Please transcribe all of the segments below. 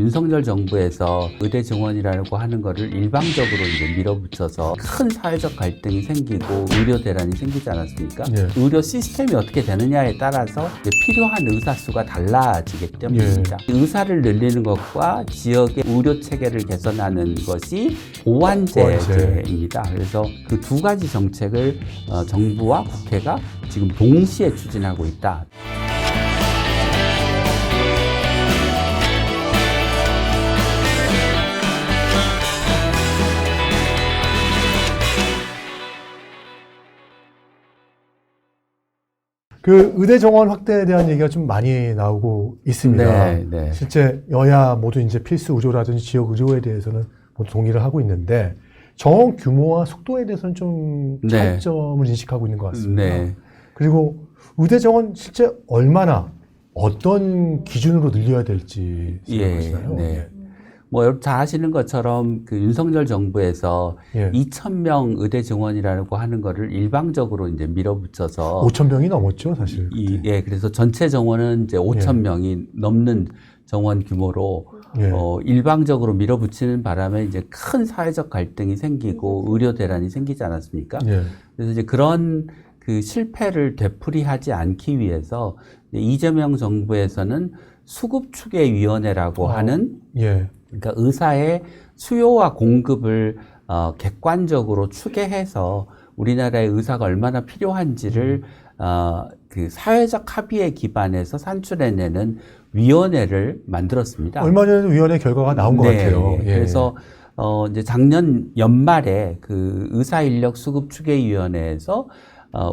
윤석열 정부에서 의대 정원이라고 하는 거를 일방적으로 이제 밀어붙여서 큰 사회적 갈등이 생기고 의료 대란이 생기지 않았습니까? 예. 의료 시스템이 어떻게 되느냐에 따라서 이제 필요한 의사 수가 달라지기 때문입니다. 의사를 늘리는 것과 지역의 의료 체계를 개선하는 것이 보완제입니다. 그래서 그 두 가지 정책을 정부와 국회가 지금 동시에 추진하고 있다. 그 의대 정원 확대에 대한 얘기가 좀 많이 나오고 있습니다. 네. 실제 여야 모두 이제 필수 의료라든지 지역 의료에 대해서는 모두 동의를 하고 있는데 정원 규모와 속도에 대해서는 좀 차이점을 인식하고 있는 것 같습니다. 네. 그리고 의대 정원 실제 얼마나 어떤 기준으로 늘려야 될지 생각하시나요? 네. 뭐 여러분 다 아시는 것처럼 그 윤석열 정부에서 2,000명 의대 정원이라고 하는 거를 일방적으로 이제 밀어붙여서 5,000명이 넘었죠, 사실. 그래서 전체 정원은 이제 5,000명이 넘는 정원 규모로 일방적으로 밀어붙이는 바람에 이제 큰 사회적 갈등이 생기고 의료 대란이 생기지 않았습니까? 그래서 이제 그런 그 실패를 되풀이하지 않기 위해서 이재명 정부에서는 수급추계위원회라고 하는 그러니까 의사의 수요와 공급을 객관적으로 추계해서 우리나라의 의사가 얼마나 필요한지를 그 사회적 합의에 기반해서 산출해내는 위원회를 만들었습니다. 얼마 전에도 위원회 결과가 나온 것 같아요. 그래서 이제 작년 연말에 그 의사인력 수급추계위원회에서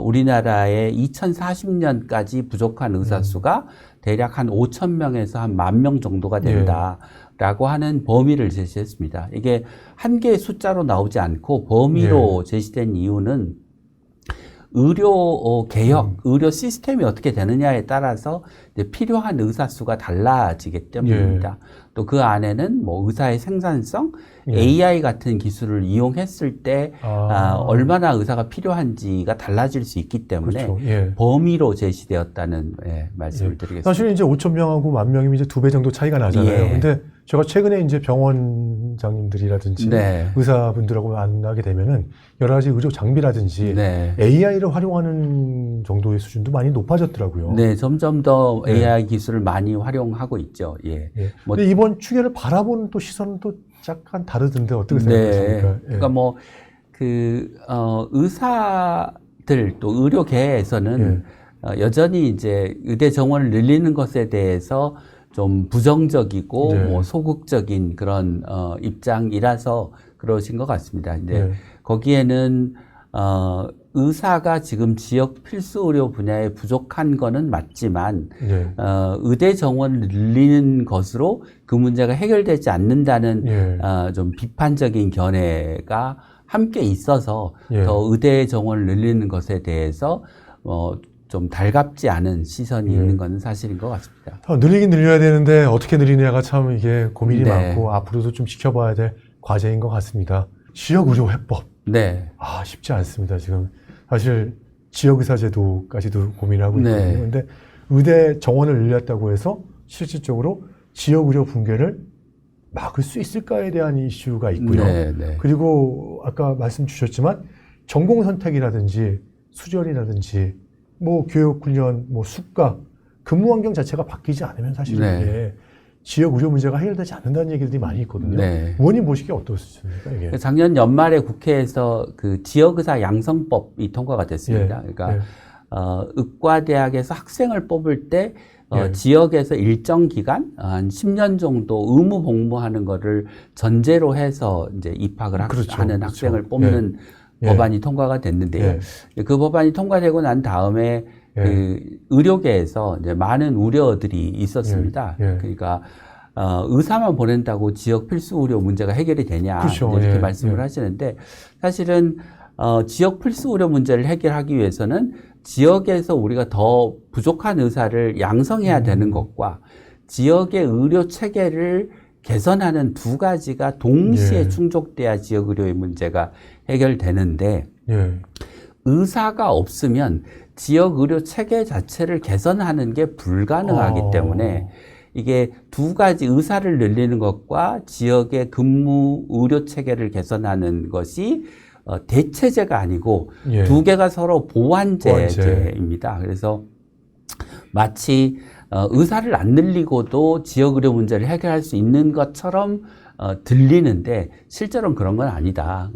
우리나라의 2040년까지 부족한 의사 수가 대략 한 5,000명에서 한 10,000명 정도가 된다라고 하는 범위를 제시했습니다. 이게 한 개의 숫자로 나오지 않고 범위로 제시된 이유는 의료 개혁, 의료 시스템이 어떻게 되느냐에 따라서 이제 필요한 의사 수가 달라지기 때문입니다. 또 그 안에는 뭐 의사의 생산성, AI 같은 기술을 이용했을 때 얼마나 의사가 필요한지가 달라질 수 있기 때문에 범위로 제시되었다는 말씀을 드리겠습니다. 사실 이제 5,000명하고 10,000명이면 이제 2배 정도 차이가 나잖아요. 근데 제가 최근에 이제 병원장님들이라든지 의사분들하고 만나게 되면은 여러 가지 의료 장비라든지 AI를 활용하는 정도의 수준도 많이 높아졌더라고요. 네, 점점 더 AI 기술을 많이 활용하고 있죠. 뭐 근데 이번 추계를 바라보는 또 시선은 또 약간 다르던데 어떻게 생각하십니까? 그러니까 뭐 그 의사들 또 의료계에서는 여전히 이제 의대 정원을 늘리는 것에 대해서 좀 부정적이고 뭐 소극적인 그런 입장이라서 그러신 것 같습니다. 근데 거기에는 의사가 지금 지역 필수 의료 분야에 부족한 거는 맞지만 의대 정원을 늘리는 것으로 그 문제가 해결되지 않는다는 좀 비판적인 견해가 함께 있어서 더 의대 정원을 늘리는 것에 대해서 좀 달갑지 않은 시선이 있는 건 사실인 것 같습니다. 늘리긴 늘려야 되는데 어떻게 늘리냐가 참 이게 고민이 많고 앞으로도 좀 지켜봐야 될 과제인 것 같습니다. 지역의료회법. 쉽지 않습니다. 지금 사실 지역의사제도까지도 고민을 하고 있거든요. 그런데 의대 정원을 늘렸다고 해서 실질적으로 지역의료 붕괴를 막을 수 있을까에 대한 이슈가 있고요. 그리고 아까 말씀 주셨지만 전공선택이라든지 수련이라든지 뭐 교육훈련, 뭐 숙가, 근무환경 자체가 바뀌지 않으면 사실 이게 지역 의료 문제가 해결되지 않는다는 얘기들이 많이 있거든요. 의원님 보시기에 어떻습니까? 이게? 작년 연말에 국회에서 그 지역의사 양성법이 통과가 됐습니다. 그러니까 의과대학에서 학생을 뽑을 때 지역에서 일정 기간 한 10년 정도 의무 복무하는 거를 전제로 해서 이제 입학을 하는 학생을 뽑는 법안이 통과가 됐는데요. 그 법안이 통과되고 난 다음에 그 의료계에서 이제 많은 우려들이 있었습니다. 그러니까 의사만 보낸다고 지역 필수 의료 문제가 해결이 되냐 이렇게 말씀을 하시는데 사실은 지역 필수 의료 문제를 해결하기 위해서는 지역에서 우리가 더 부족한 의사를 양성해야 되는 것과 지역의 의료 체계를 개선하는 두 가지가 동시에 충족돼야 지역 의료의 문제가 해결되는데 의사가 없으면 지역 의료 체계 자체를 개선하는 게 불가능하기 때문에 이게 두 가지 의사를 늘리는 것과 지역의 근무 의료 체계를 개선하는 것이 대체제가 아니고 예. 두 개가 서로 보완제입니다. 그래서 마치 의사를 안 늘리고도 지역 의료 문제를 해결할 수 있는 것처럼 들리는데 실제로는 그런 건 아니다.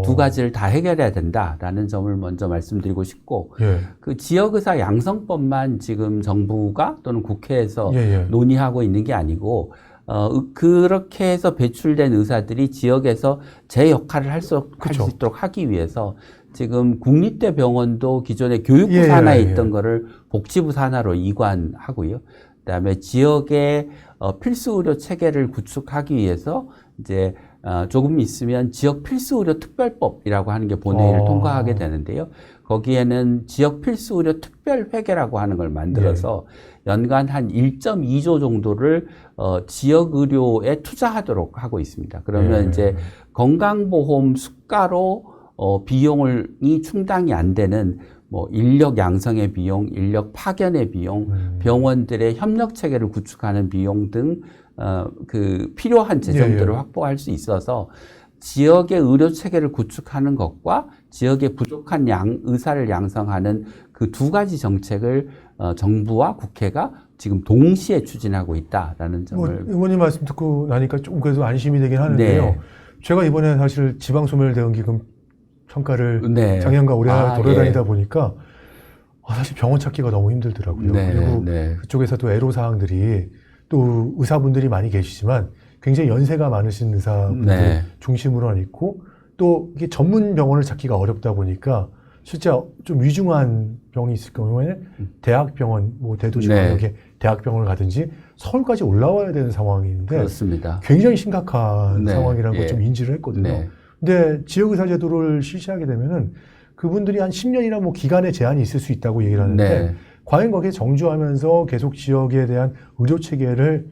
두 가지를 다 해결해야 된다라는 점을 먼저 말씀드리고 싶고 예. 그 지역의사 양성법만 지금 정부가 또는 국회에서 예. 논의하고 있는 게 아니고 그렇게 해서 배출된 의사들이 지역에서 제 역할을 할 수 있도록 하기 위해서 지금 국립대병원도 기존의 교육부 산하에 있던 거를 복지부 산하로 이관하고요. 그다음에 지역의 필수 의료 체계를 구축하기 위해서 이제 조금 있으면 지역 필수 의료 특별법이라고 하는 게 본회의를 통과하게 되는데요. 거기에는 지역 필수 의료 특별 회계라고 하는 걸 만들어서 연간 한 1.2조 정도를 지역 의료에 투자하도록 하고 있습니다. 그러면 이제 건강보험 수가로 비용이 충당이 안 되는 뭐 인력 양성의 비용, 인력 파견의 비용, 병원들의 협력 체계를 구축하는 비용 등 그 필요한 재정들을 확보할 수 있어서 지역의 의료 체계를 구축하는 것과 지역의 부족한 의사를 양성하는 그 두 가지 정책을 정부와 국회가 지금 동시에 추진하고 있다라는 점을. 의원님 말씀 듣고 나니까 조금 그래도 안심이 되긴 하는데요. 네. 제가 이번에 사실 지방소멸대응기금 평가를 작년과 올해 돌아다니다 보니까 사실 병원 찾기가 너무 힘들더라고요. 그리고 그쪽에서 또 애로사항들이 또 의사분들이 많이 계시지만 굉장히 연세가 많으신 의사분들 중심으로 있고 또 이게 전문 병원을 찾기가 어렵다 보니까 실제 좀 위중한 병이 있을 경우에는 대학병원, 뭐 대도시 광역의 대학병원을 가든지 서울까지 올라와야 되는 상황인데 그렇습니다. 굉장히 심각한 상황이라는 걸 좀 인지를 했거든요. 근데 지역의사 제도를 실시하게 되면은 그분들이 한 10년이나 뭐 기간의 제한이 있을 수 있다고 얘기를 하는데 과연 거기에 정주하면서 계속 지역에 대한 의료 체계를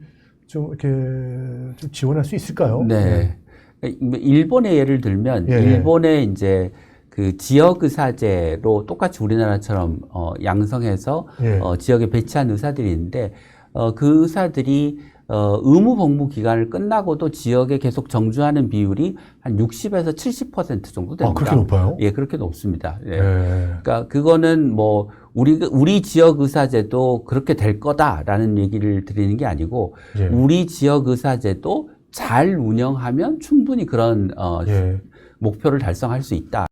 좀 이렇게 좀 지원할 수 있을까요? 일본의 예를 들면 일본의 이제 그 지역의사제로 똑같이 우리나라처럼 양성해서 지역에 배치한 의사들이 있는데 그 의사들이 의무 복무 기간을 끝나고도 지역에 계속 정주하는 비율이 한 60에서 70% 정도 됩니다. 그렇게 높아요? 예, 그렇게 높습니다. 그러니까 그거는 뭐 우리 지역 의사제도 그렇게 될 거다라는 얘기를 드리는 게 아니고 우리 지역 의사제도 잘 운영하면 충분히 그런 목표를 달성할 수 있다.